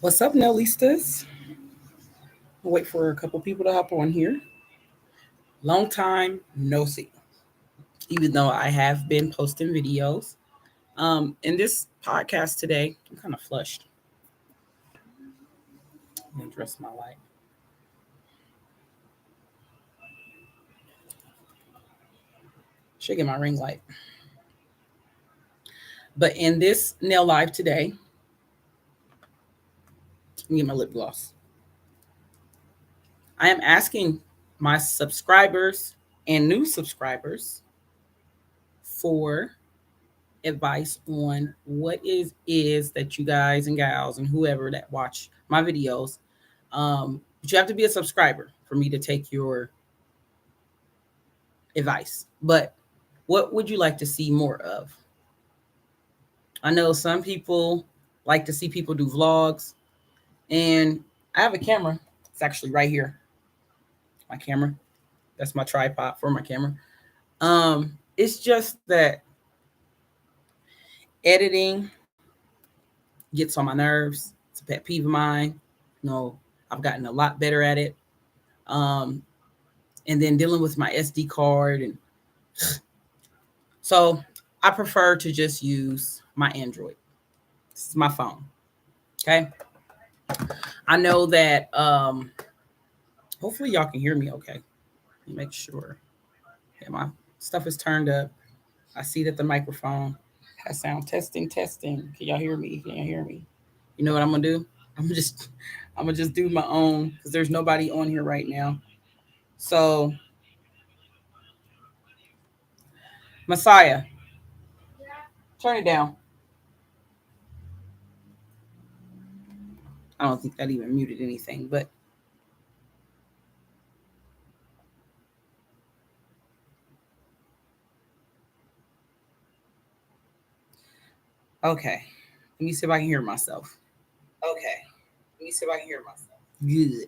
What's up, Nellistas? I'll wait for a couple people to hop on here. Long time no see. Even though I have been posting videos. In this podcast today, I'm kind of flushed. I'm gonna address my light. Should get my ring light. But in this nail live today, let me get my lip gloss. I am asking my subscribers and new subscribers for advice on what is that you guys and gals and whoever that watch my videos. But you have to be a subscriber for me to take your advice. But what would you like to see more of? I know some people like to see people do vlogs, and I have a camera. It's actually right here. My camera. That's my tripod for my camera. It's just that editing gets on my nerves. It's a pet peeve of mine. I've gotten a lot better at it. And then dealing with my SD card, and so I prefer to just use my Android. This is my phone. Okay. I know that hopefully y'all can hear me okay. Let me make sure. Yeah, my stuff is turned up. I see that the microphone has sound. Testing. Can y'all hear me? Can y'all hear me? You know what I'm gonna do? I'm gonna just do my own because there's nobody on here right now. So Messiah, turn it down. I don't think that even muted anything, but okay. Let me see if I can hear myself. Okay. Let me see if I can hear myself. Good.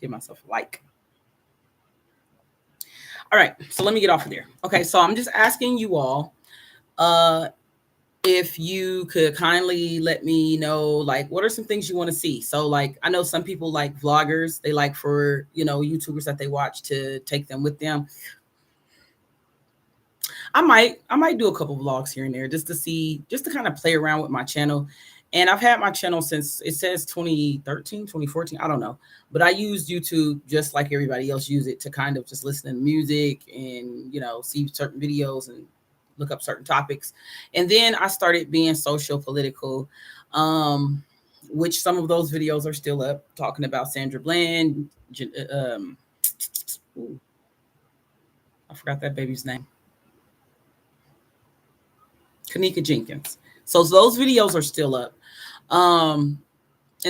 Give myself a like. All right, so let me get off of there. Okay, so I'm just asking you all if you could kindly let me know, like, what are some things you want to see? So, like, I know some people like vloggers. They like for, YouTubers that they watch to take them with them. I might do a couple vlogs here and there just to see, just to kind of play around with my channel. And I've had my channel since it says 2013, 2014. I don't know. But I used YouTube just like everybody else use it to kind of just listen to music and, see certain videos and look up certain topics. And then I started being social political, which some of those videos are still up, talking about Sandra Bland. I forgot that baby's name. Kanika Jenkins. So those videos are still up. And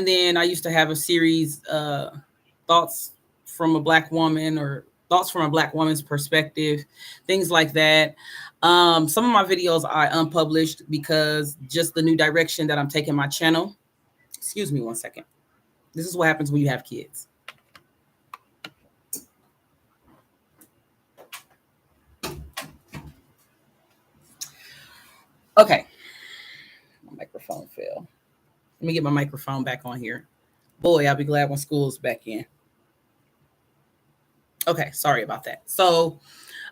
then I used to have a series, thoughts from a Black woman, or thoughts from a Black woman's perspective, things like that. Some of my videos I unpublished because just the new direction that I'm taking my channel. Excuse me 1 second. This is what happens when you have kids. Okay. My microphone fell. Let me get my microphone back on here. Boy, I'll be glad when school is back in. Okay, sorry about that. So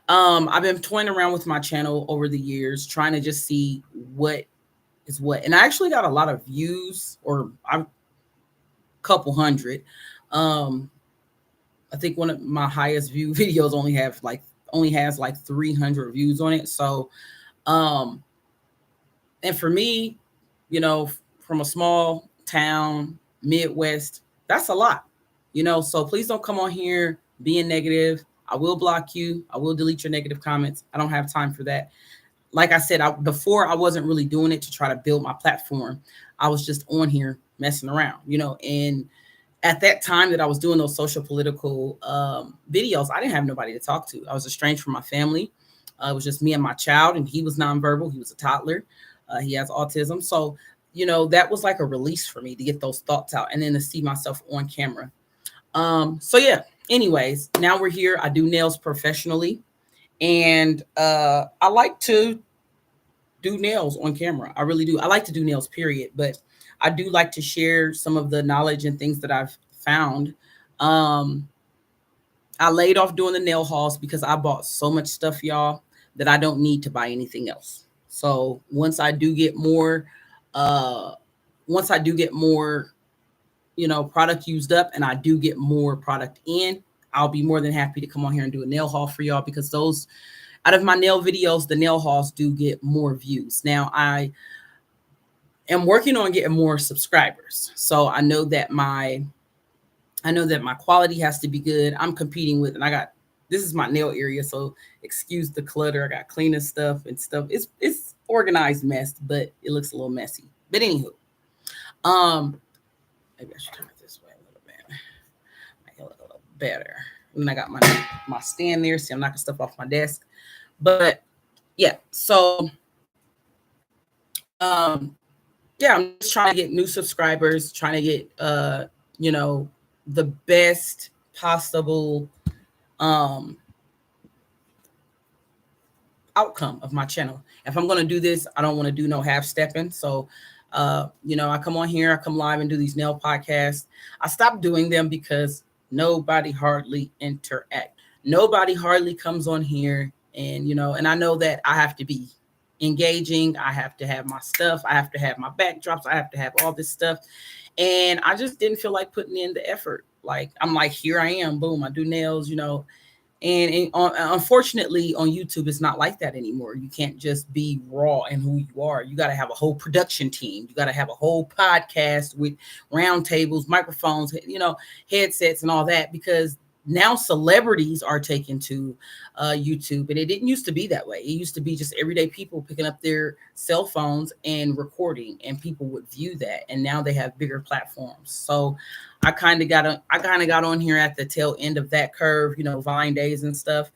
I've been toying around with my channel over the years, trying to just see what is what. And I actually got a lot of views, or a couple hundred. I think one of my highest view videos only has like 300 views on it. So and for me, from a small town, Midwest, that's a lot, so please don't come on here being negative. I will block you. I will delete your negative comments. I don't have time for that. Like I said, before I wasn't really doing it to try to build my platform. I was just on here messing around, and at that time that I was doing those social political videos, I didn't have nobody to talk to. I was estranged from my family. It was just me and my child, and he was nonverbal. He was a toddler. He has autism. So, that was like a release for me to get those thoughts out and then to see myself on camera. So yeah, anyways, now we're here. I do nails professionally, and I like to do nails on camera. I really do. I like to do nails, period. But I do like to share some of the knowledge and things that I've found. Um, I laid off doing the nail hauls because I bought so much stuff, y'all, that I don't need to buy anything else. So uh, once I do get more, product used up, and I do get more product in, I'll be more than happy to come on here and do a nail haul for y'all, because those out of my nail videos, the nail hauls do get more views. Now I am working on getting more subscribers. So I know that my quality has to be good. I'm competing with, and this is my nail area, so excuse the clutter. I got cleaning stuff and stuff. It's organized mess, but it looks a little messy. But anywho, maybe I should turn it this way a little bit. Make it look a little better. And then I got my stand there. See, I'm knocking stuff off my desk. But yeah, so um, yeah, I'm just trying to get new subscribers, trying to get the best possible um outcome of my channel. If I'm going to do this, I don't want to do no half stepping. So I come on here, I come live and do these nail podcasts. I stopped doing them because nobody hardly interact. Nobody hardly comes on here, and I know that I have to be engaging. I have to have my stuff. I have to have my backdrops. I have to have all this stuff. And I just didn't feel like putting in the effort. Like, I'm like, here I am, boom, I do nails, unfortunately on YouTube, it's not like that anymore. You can't just be raw in who you are. You got to have a whole production team. You got to have a whole podcast with roundtables, microphones, headsets and all that, because now celebrities are taken to YouTube, and it didn't used to be that way. It used to be just everyday people picking up their cell phones and recording, and people would view that. And now they have bigger platforms. So I kind of got on here at the tail end of that curve, Vine days and stuff,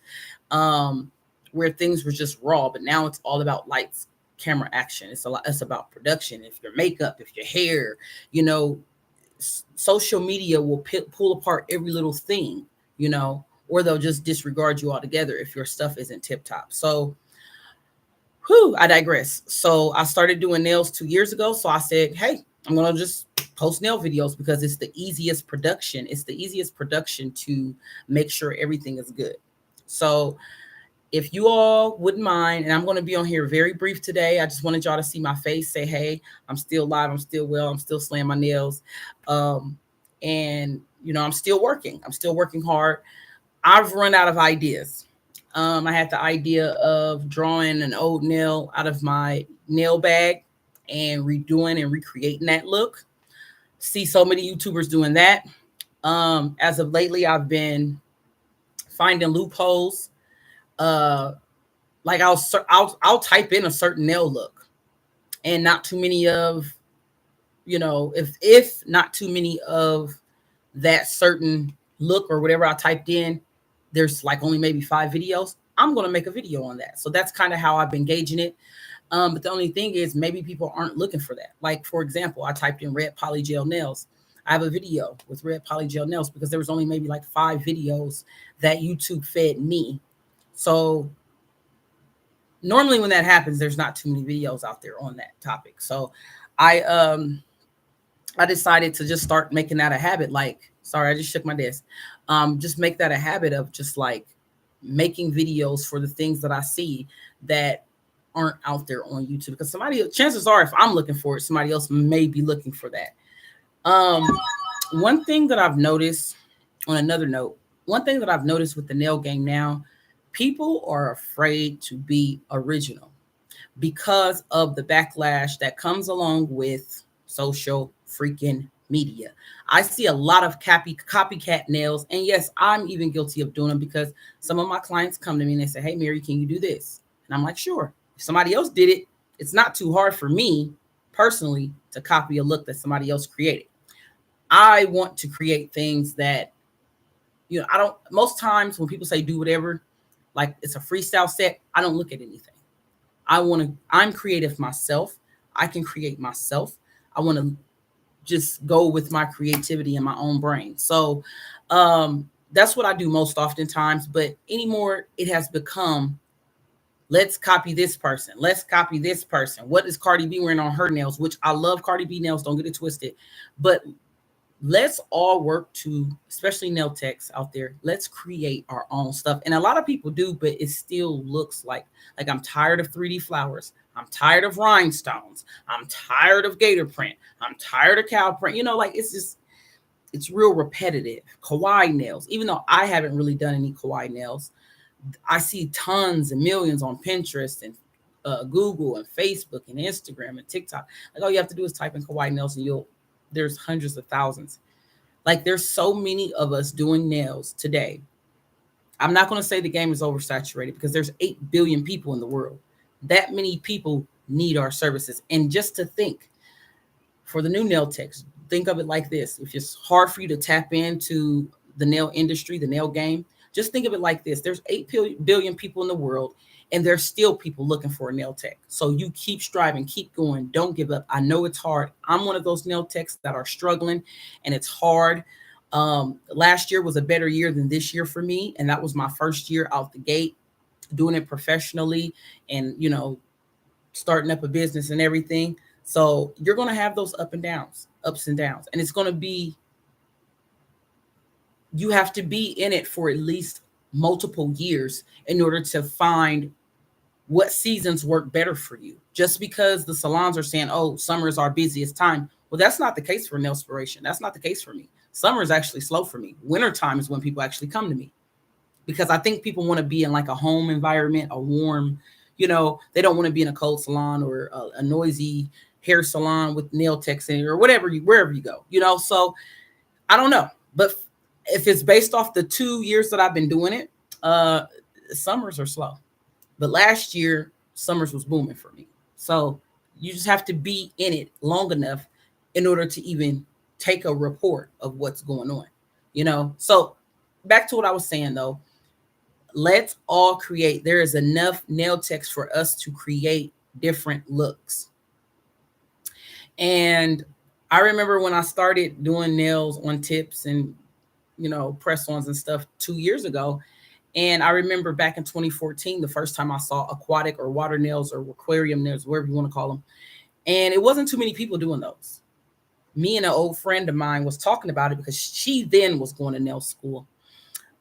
where things were just raw. But now it's all about lights, camera, action. It's about production. If your makeup, if your hair, social media will pull apart every little thing, or they'll just disregard you altogether if your stuff isn't tip top. So, I digress. So I started doing nails 2 years ago. So I said, hey, I'm going to just post nail videos because it's the easiest production. It's the easiest production to make sure everything is good. So if you all wouldn't mind, and I'm going to be on here very brief today. I just wanted y'all to see my face, say, hey, I'm still live. I'm still well. I'm still slaying my nails. And, I'm still working. I'm still working hard. I've run out of ideas. I had the idea of drawing an old nail out of my nail bag and redoing and recreating that look. See so many YouTubers doing that. As of lately, I've been finding loopholes. Like I'll type in a certain nail look, and not too many of, if not too many of that certain look or whatever I typed in, there's like only maybe 5 videos. I'm going to make a video on that. So that's kind of how I've been gauging it. But the only thing is, maybe people aren't looking for that. Like, for example, I typed in red polygel nails. I have a video with red polygel nails because there was only maybe like 5 videos that YouTube fed me. So normally when that happens, there's not too many videos out there on that topic. So I decided to just start making that a habit. Like, sorry, I just shook my desk. Just make that a habit of just like making videos for the things that I see that aren't out there on YouTube, because chances are, if I'm looking for it, somebody else may be looking for that. One thing that I've noticed, on another note, one thing that I've noticed with the nail game now, people are afraid to be original because of the backlash that comes along with social freaking media. I see a lot of copycat nails, and yes, I'm even guilty of doing them, because some of my clients come to me and they say, hey, Mary, can you do this? And I'm like, sure. If somebody else did it, it's not too hard for me personally to copy a look that somebody else created. I want to create things that, most times when people say do whatever, like it's a freestyle set, I don't look at anything. I'm creative myself. I can create myself. I want to just go with my creativity and my own brain. So that's what I do most oftentimes. But anymore, it has become, let's copy this person. Let's copy this person. What is Cardi B wearing on her nails? Which I love Cardi B nails. Don't get it twisted. But let's all work to, especially nail techs out there, let's create our own stuff. And a lot of people do, but it still looks like I'm tired of 3D flowers. I'm tired of rhinestones. I'm tired of gator print. I'm tired of cow print. Like it's real repetitive. Kawaii nails, even though I haven't really done any kawaii nails, I see tons and millions on Pinterest and Google and Facebook and Instagram and TikTok. Like all you have to do is type in kawaii nails and there's hundreds of thousands. Like there's so many of us doing nails today. I'm not going to say the game is oversaturated because there's 8 billion people in the world. That many people need our services. And just to think, for the new nail techs, think of it like this. If it's hard for you to tap into the nail industry, the nail game, just think of it like this. There's 8 billion people in the world, and there's still people looking for a nail tech. So you keep striving, keep going. Don't give up. I know it's hard. I'm one of those nail techs that are struggling, and it's hard. Last year was a better year than this year for me. And that was my first year out the gate doing it professionally and, starting up a business and everything. So you're going to have those ups and downs. And it's going to be, you have to be in it for at least multiple years in order to find what seasons work better for you. Just because the salons are saying, oh, summer is our busiest time. Well, that's not the case for Nailspiration. That's not the case for me. Summer is actually slow for me. Wintertime is when people actually come to me, because I think people want to be in like a home environment, a warm, they don't want to be in a cold salon or a noisy hair salon with nail techs in it or wherever you go, So I don't know. But if it's based off the 2 years that I've been doing it, summers are slow. But last year, summers was booming for me. So you just have to be in it long enough in order to even take a report of what's going on, So back to what I was saying, though. Let's all create. There is enough nail techs for us to create different looks. And I remember when I started doing nails on tips and, press-ons and stuff 2 years ago. And I remember back in 2014, the first time I saw aquatic or water nails or aquarium nails, whatever you want to call them. And it wasn't too many people doing those. Me and an old friend of mine was talking about it because she then was going to nail school.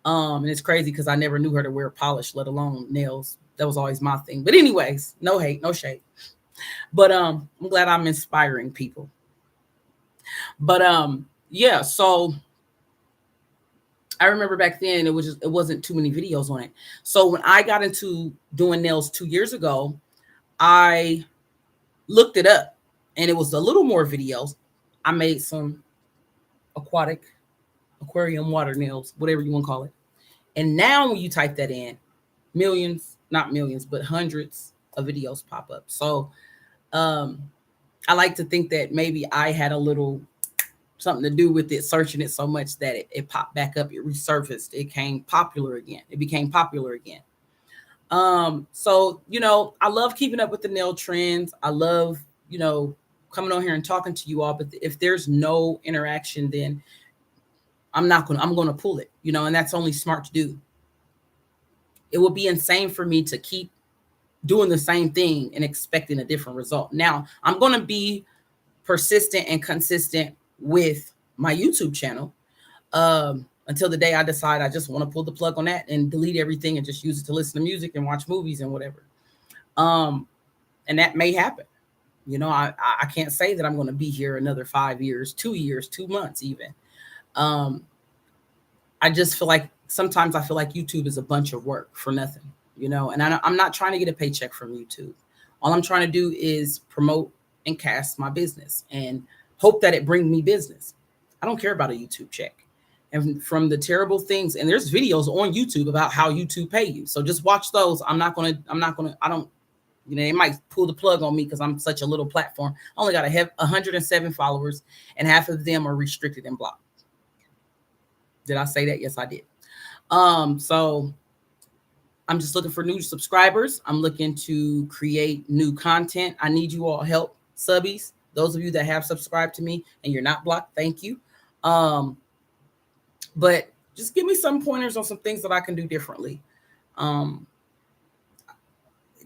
And it's crazy because I never knew her to wear polish, let alone nails. That was always my thing. But anyways, no hate, no shade. But I'm glad I'm inspiring people. But yeah, so I remember back then it wasn't too many videos on it. So when I got into doing nails 2 years ago, I looked it up and it was a little more videos. I made some aquarium water nails, whatever you want to call it. And now when you type that in, millions, not millions, but hundreds of videos pop up. So I like to think that maybe I had a little something to do with it, searching it so much that it popped back up, it resurfaced, it became popular again. So, I love keeping up with the nail trends. I love, coming on here and talking to you all. But if there's no interaction, then I'm going to pull it, and that's only smart to do. It would be insane for me to keep doing the same thing and expecting a different result. Now, I'm going to be persistent and consistent with my YouTube channel until the day I decide I just want to pull the plug on that and delete everything and just use it to listen to music and watch movies and whatever. And that may happen. I can't say that I'm going to be here another 5 years, 2 years, 2 months even. I just feel like sometimes I feel like YouTube is a bunch of work for nothing, and I'm not trying to get a paycheck from YouTube. All I'm trying to do is promote and cast my business and hope that it brings me business. I don't care about a YouTube check. And from the terrible things, and there's videos on YouTube about how YouTube pay you. So just watch those. They might pull the plug on me because I'm such a little platform. I only got 107 followers and half of them are restricted and blocked. Did I say that? Yes, I did. So I'm just looking for new subscribers. I'm looking to create new content. I need you all help, subbies. Those of you that have subscribed to me and you're not blocked, thank you. But just give me some pointers on some things that I can do differently.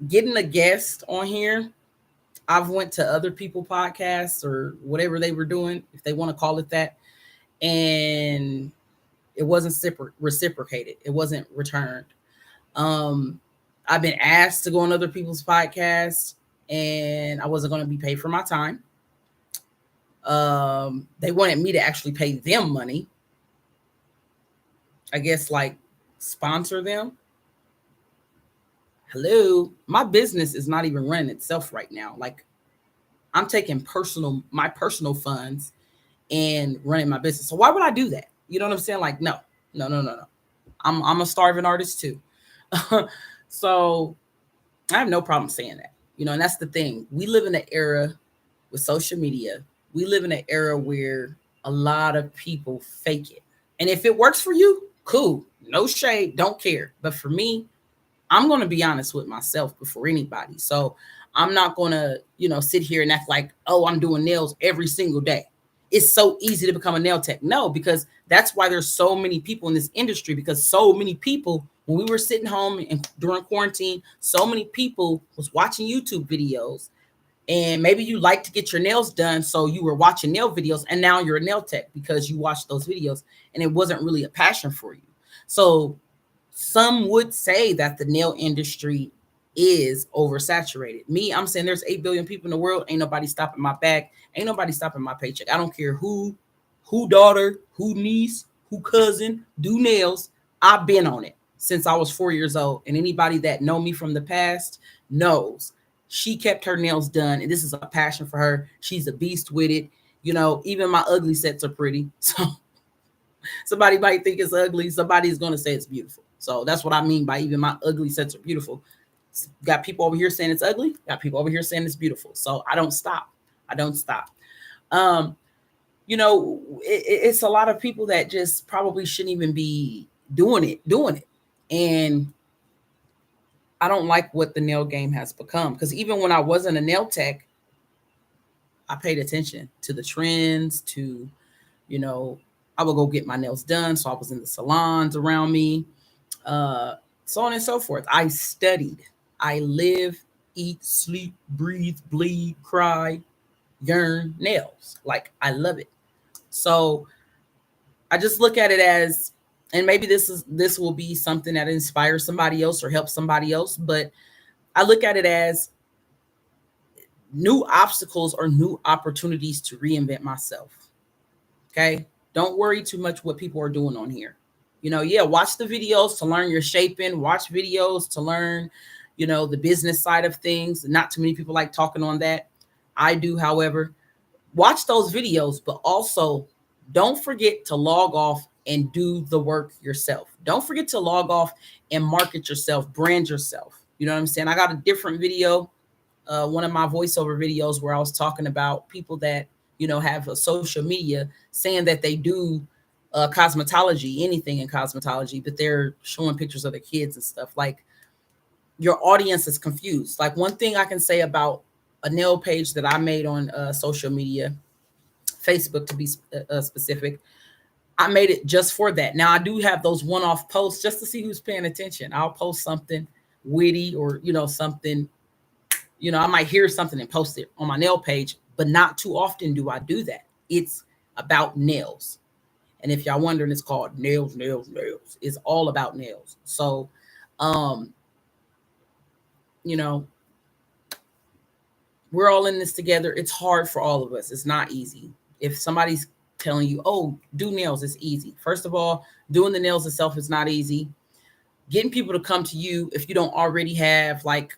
Getting a guest on here, I've went to other people podcasts or whatever they were doing, if they want to call it that, and it wasn't reciprocated. It wasn't returned. I've been asked to go on other people's podcasts, and I wasn't going to be paid for my time. They wanted me to actually pay them money. I guess like sponsor them. Hello, my business is not even running itself right now. Like I'm taking my personal funds and running my business. So why would I do that? You know what I'm saying? Like, no. I'm a starving artist too. So I have no problem saying that, and that's the thing. We live in an era with social media. We live in an era where a lot of people fake it. And if it works for you, cool. No shade, don't care. But for me, I'm going to be honest with myself before anybody. So I'm not going to, sit here and act like, oh, I'm doing nails every single day. It's so easy to become a nail tech. No, because that's why there's so many people in this industry, because so many people, when we were sitting home and during quarantine, so many people was watching YouTube videos, and maybe you like to get your nails done. So you were watching nail videos, and now you're a nail tech because you watched those videos and it wasn't really a passion for you. So some would say that the nail industry is oversaturated. Me, I'm saying there's 8 billion people in the world. Ain't nobody stopping my bag. Ain't nobody stopping my paycheck. I don't care who daughter, who niece, who cousin do nails. I've been on it since I was 4 years old. And anybody that know me from the past knows she kept her nails done. And this is a passion for her. She's a beast with it. Even my ugly sets are pretty. So somebody might think it's ugly. Somebody's going to say it's beautiful. So that's what I mean by even my ugly sets are beautiful. Got people over here saying it's ugly. Got people over here saying it's beautiful. So I don't stop. It's a lot of people that just probably shouldn't even be doing it. And I don't like what the nail game has become, because even when I wasn't a nail tech, I paid attention to the trends, to, I would go get my nails done. So I was in the salons around me, so on and so forth. I studied. I live, eat, sleep, breathe, bleed, cry, yearn nails. Like, I love it. So I just look at it as, and maybe this will be something that inspires somebody else or helps somebody else, but I look at it as new obstacles or new opportunities to reinvent myself. Okay. Don't worry too much what people are doing on here. Watch the videos to learn your shaping, watch videos to learn, the business side of things. Not too many people like talking on that. I do, however. Watch those videos, but also don't forget to log off and do the work yourself. Don't forget to log off and market yourself, brand yourself. You know what I'm saying? I got a different video, one of my voiceover videos, where I was talking about people that, have a social media saying that they do cosmetology, anything in cosmetology, but they're showing pictures of their kids and stuff. Like, your audience is confused. Like, one thing I can say about a nail page that I made on social media, Facebook to be specific, I made it just for that. Now, I do have those one-off posts just to see who's paying attention. I'll post something witty or, something, I might hear something and post it on my nail page, but not too often do I do that. It's about nails. And if y'all wondering, it's called Nails. It's all about nails. So, we're all in this together. It's hard for all of us. It's not easy. If somebody's telling you, oh, do nails, it's easy. First of all, doing the nails itself is not easy. Getting people to come to you, if you don't already have like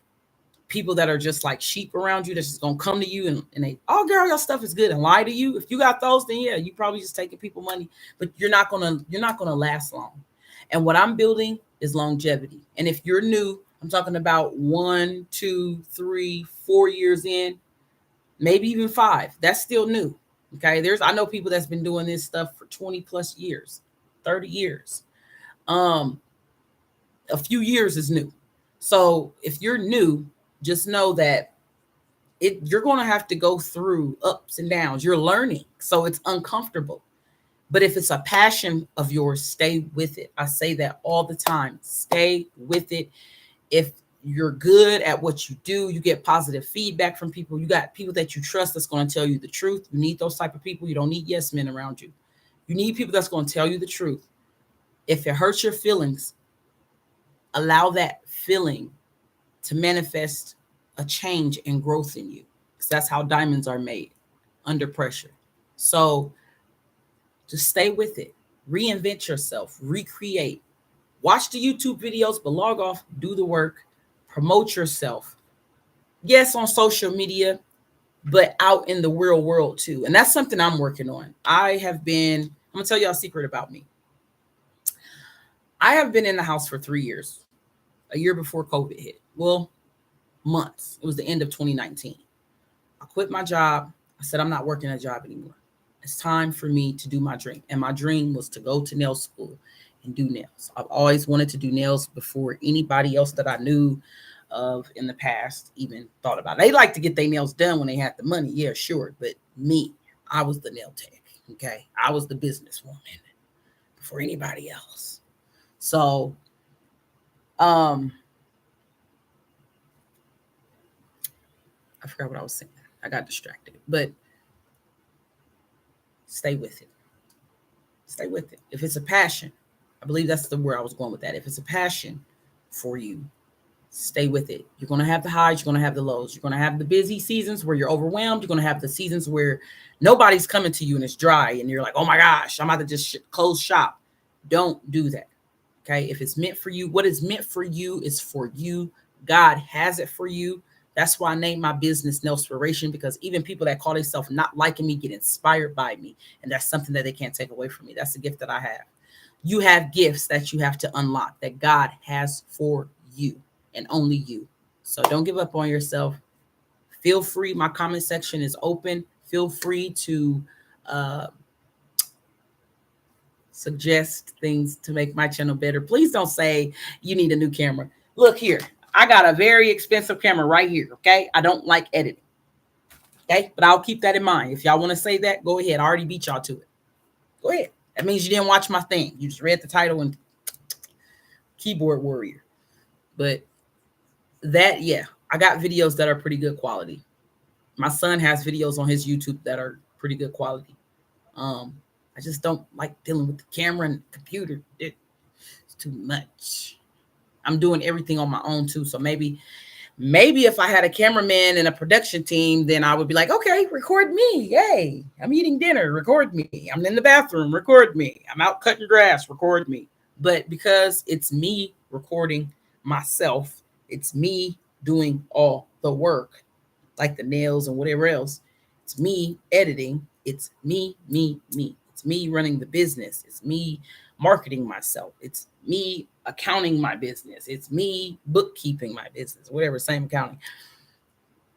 people that are just like sheep around you, that's just gonna come to you and they, oh girl, your stuff is good, and lie to you. If you got those, then yeah, you probably just taking people money, but you're not gonna last long. And what I'm building is longevity. And if you're new, I'm talking about 1, 2, 3, 4 years in, maybe even 5. That's still new. Okay. I know people that's been doing this stuff for 20 plus years, 30 years. A few years is new. So if you're new, just know that you're going to have to go through ups and downs. You're learning. So it's uncomfortable. But if it's a passion of yours, stay with it. I say that all the time. Stay with it. If you're good at what you do, you get positive feedback from people. You got people that you trust that's going to tell you the truth. You need those type of people. You don't need yes men around you. You need people that's going to tell you the truth. If it hurts your feelings, allow that feeling to manifest a change and growth in you. Because that's how diamonds are made, under pressure. So just stay with it. Reinvent yourself. Recreate. Watch the YouTube videos, but log off, do the work, promote yourself. Yes, on social media, but out in the real world too. And that's something I'm working on. I'm going to tell y'all a secret about me. I have been in the house for 3 years, a year before COVID hit. Well, months. It was the end of 2019. I quit my job. I said, I'm not working a job anymore. It's time for me to do my dream. And my dream was to go to nail school and do nails. I've always wanted to do nails before anybody else that I knew of in the past even thought about it. They like to get their nails done when they had the money. Yeah, sure. But me, I was the nail tech. Okay. I was the businesswoman before anybody else. So, I forgot what I was saying. I got distracted, but stay with it. Stay with it. If it's a passion, I believe that's the word I was going with that. If it's a passion for you, stay with it. You're going to have the highs. You're going to have the lows. You're going to have the busy seasons where you're overwhelmed. You're going to have the seasons where nobody's coming to you and it's dry and you're like, oh my gosh, I'm about to just close shop. Don't do that. Okay. If it's meant for you, what is meant for you is for you. God has it for you. That's why I named my business Nailspiration, because even people that call themselves not liking me get inspired by me. And that's something that they can't take away from me. That's the gift that I have. You have gifts that you have to unlock that God has for you and only you. So don't give up on yourself. Feel free. My comment section is open. Feel free to suggest things to make my channel better. Please don't say you need a new camera. Look here. I got a very expensive camera right here. Okay. I don't like editing. Okay. But I'll keep that in mind. If y'all want to say that, go ahead. I already beat y'all to it. Go ahead. That means you didn't watch my thing. You just read the title and keyboard warrior. But that, yeah, I got videos that are pretty good quality. My son has videos on his YouTube that are pretty good quality. I just don't like dealing with the camera and the computer. It's too much. I'm doing everything on my own too. So maybe if I had a cameraman and a production team, then I would be like, okay, record me. Yay. I'm eating dinner. Record me. I'm in the bathroom. Record me. I'm out cutting grass. Record me. But because it's me recording myself, it's me doing all the work, like the nails and whatever else. It's me editing. It's me. It's me running the business. It's me marketing myself. It's me accounting my business. It's me bookkeeping my business, whatever, same accounting.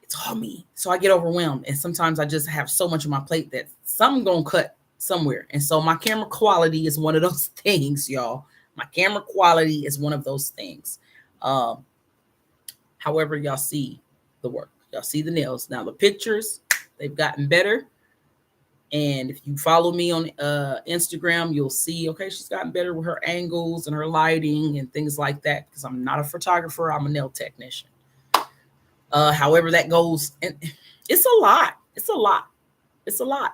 It's all me. So I get overwhelmed. And sometimes I just have so much on my plate that something gonna cut somewhere. And so my camera quality is one of those things, y'all. My camera quality is one of those things. However, y'all see the work. Y'all see the nails. Now the pictures, they've gotten better. And if you follow me on Instagram, you'll see, okay, she's gotten better with her angles and her lighting and things like that. Because I'm not a photographer, I'm a nail technician. However that goes, and it's a lot. It's a lot. It's a lot.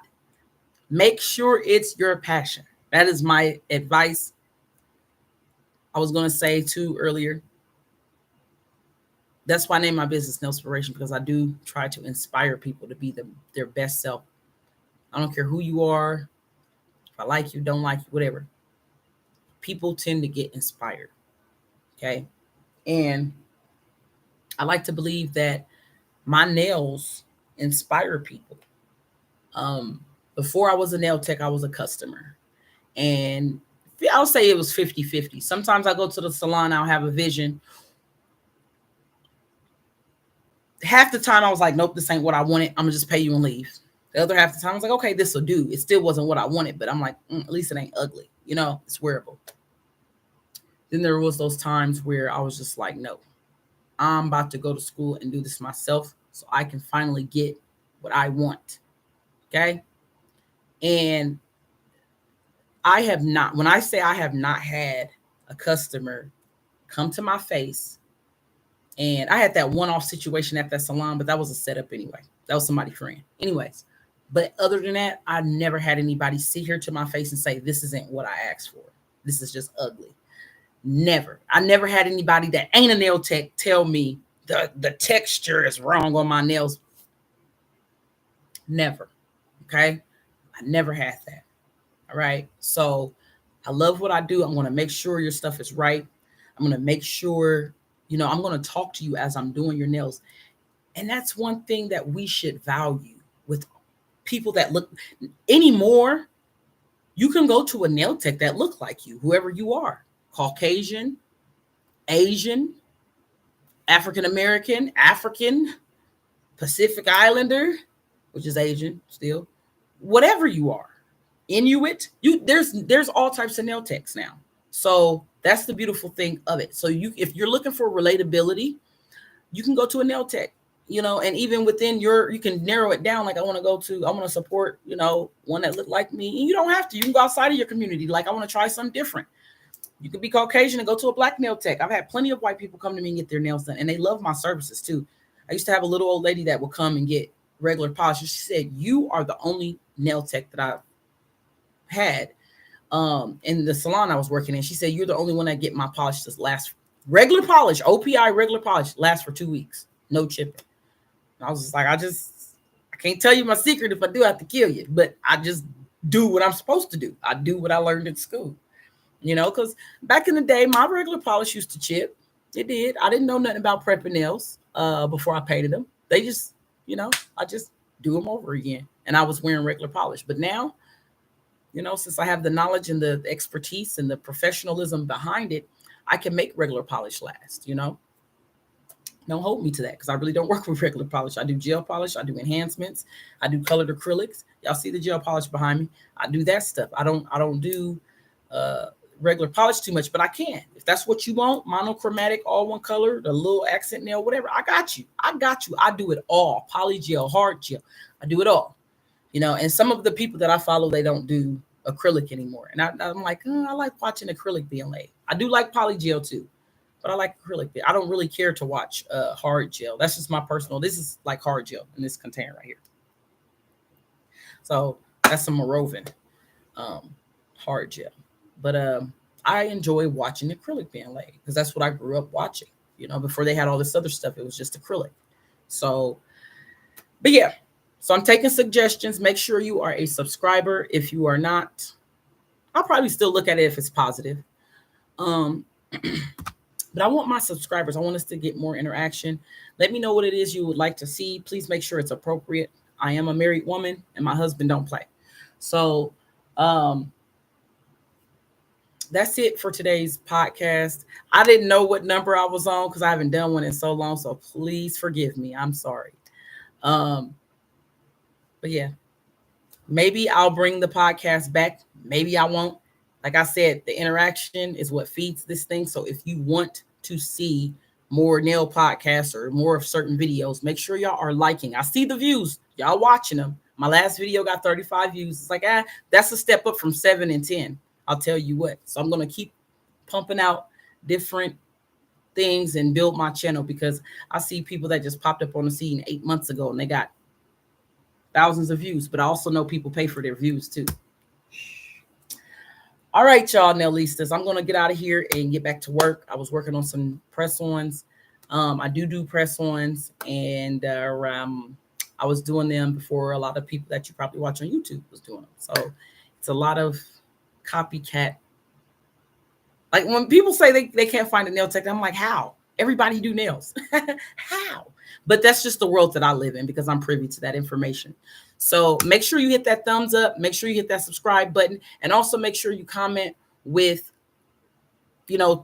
Make sure it's your passion. That is my advice. I was going to say too earlier, that's why I named my business Nailspiration, because I do try to inspire people to be their best self. I don't care who you are. If I like you, don't like you, whatever. People tend to get inspired. Okay. And I like to believe that my nails inspire people. Before I was a nail tech, I was a customer. And I'll say it was 50-50. Sometimes I go to the salon, I'll have a vision. Half the time I was like, nope, this ain't what I wanted. I'm gonna just pay you and leave. The other half of the time I was like, okay, this will do. It still wasn't what I wanted, but I'm like, at least it ain't ugly. You know, it's wearable. Then there was those times where I was just like, no, I'm about to go to school and do this myself so I can finally get what I want. Okay. And I have not, when I say I have not had a customer come to my face, and I had that one-off situation at that salon, but that was a setup anyway. That was somebody's friend. Anyways, but other than that, I never had anybody sit here to my face and say, this isn't what I asked for. This is just ugly. Never. I never had anybody that ain't a nail tech tell me the texture is wrong on my nails. Never. Okay. I never had that. All right. So I love what I do. I'm going to make sure your stuff is right. I'm going to make sure, I'm going to talk to you as I'm doing your nails. And that's one thing that we should value with people that look anymore. You can go to a nail tech that look like you, whoever you are, Caucasian, Asian, African-American, African, Pacific Islander, which is Asian still, whatever you are, Inuit, there's all types of nail techs now. So that's the beautiful thing of it. So if you're looking for relatability, you can go to a nail tech, and even within you can narrow it down. Like I want to support, one that look like me. And you don't have to. You can go outside of your community. Like I want to try something different. You could be Caucasian and go to a black nail tech. I've had plenty of white people come to me and get their nails done, and they love my services too. I used to have a little old lady that would come and get regular polish. She said, "You are the only nail tech that I've had in the salon I was working in." She said, "You're the only one that get my polish to last regular polish, OPI regular polish, lasts for 2 weeks, no chipping." And I was just like, I can't tell you my secret. If I do, I have to kill you. But I just do what I'm supposed to do. I do what I learned at school. Because back in the day, my regular polish used to chip. It did. I didn't know nothing about prepping nails before I painted them. They just, I just do them over again. And I was wearing regular polish. But now, since I have the knowledge and the expertise and the professionalism behind it, I can make regular polish last, Don't hold me to that because I really don't work with regular polish. I do gel polish. I do enhancements. I do colored acrylics. Y'all see the gel polish behind me. I do that stuff. I don't do regular polish too much, but I can. If that's what you want, monochromatic, all one color, the little accent nail, whatever, I got you. I do it all. Poly gel, hard gel. I do it all. And some of the people that I follow, they don't do acrylic anymore. And I'm like, I like watching acrylic being laid. I do like poly gel too, but I like acrylic. I don't really care to watch hard gel. That's just my personal. This is like hard gel in this container right here. So that's some Moravian hard gel. But I enjoy watching acrylic being laid because that's what I grew up watching. Before they had all this other stuff, it was just acrylic. So, but yeah. So I'm taking suggestions. Make sure you are a subscriber. If you are not, I'll probably still look at it if it's positive. But I want my subscribers. I want us to get more interaction. Let me know what it is you would like to see. Please make sure it's appropriate. I am a married woman and my husband don't play. So that's it for today's podcast. I didn't know what number I was on because I haven't done one in so long. So please forgive me. I'm sorry. But yeah, maybe I'll bring the podcast back. Maybe I won't. Like I said, the interaction is what feeds this thing. So if you want to see more nail podcasts or more of certain videos, make sure y'all are liking. I see the views. Y'all watching them. My last video got 35 views. It's like, that's a step up from 7 and 10. I'll tell you what. So I'm going to keep pumping out different things and build my channel because I see people that just popped up on the scene 8 months ago and they got thousands of views, but I also know people pay for their views too. All right, y'all nailistas, I'm going to get out of here and get back to work. I was working on some press-ons. I do press-ons, and I was doing them before a lot of people that you probably watch on YouTube was doing them. So it's a lot of copycat. Like when people say they can't find a nail tech, I'm like, how? Everybody do nails. How? But that's just the world that I live in because I'm privy to that information. So make sure you hit that thumbs up. Make sure you hit that subscribe button. And also make sure you comment with,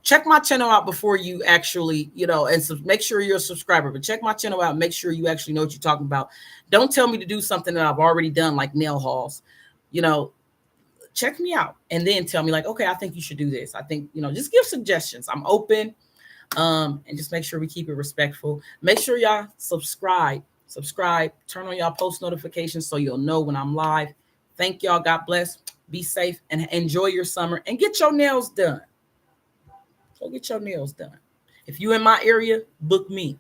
check my channel out before you actually, and so make sure you're a subscriber. But check my channel out. Make sure you actually know what you're talking about. Don't tell me to do something that I've already done, like nail hauls. Check me out and then tell me like, okay, I think you should do this. I think, just give suggestions. I'm open. And just make sure we keep it respectful. Make sure y'all subscribe, turn on y'all post notifications so you'll know when I'm live. Thank y'all. God bless. Be safe and enjoy your summer and get your nails done. Go get your nails done. If you in my area, book me.